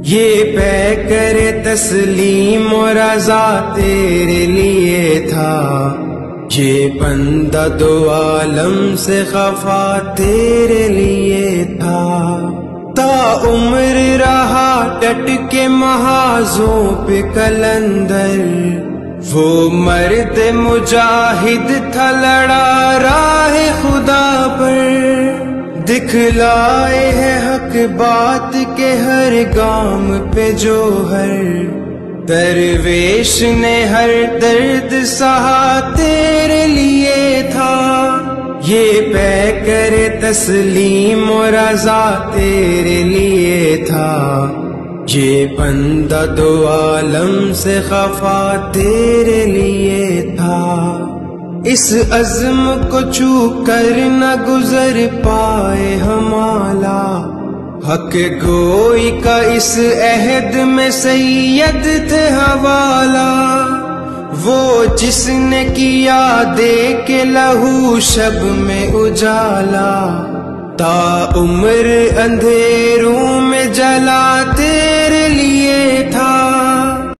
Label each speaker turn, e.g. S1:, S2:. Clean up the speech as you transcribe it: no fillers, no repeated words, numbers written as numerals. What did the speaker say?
S1: یہ پے کرے تسلیم و رضا تیرے لیے تھا، یہ بندہ دو عالم سے خفا تیرے لیے تھا۔ تا عمر رہا ڈٹ کے محاذوں پہ کلندر، وہ مرد مجاہد تھا لڑا راہ خدا پر، دکھلائے ہے حق بات کے ہر گام پہ جوہر، درویش نے ہر درد سہا تیرے لیے تھا، یہ پے کرے تسلیم و رضا تیرے لیے تھا، یہ بندہ دو عالم سے خفا تیرے لیے تھا۔ اس عزم کو چھو کر نہ گزر پائے ہمالا، حق گوئی کا اس عہد میں سید تھے حوالہ، وہ جس نے کیا دے کے لہو شب میں اجالا، تا عمر اندھیروں میں جلا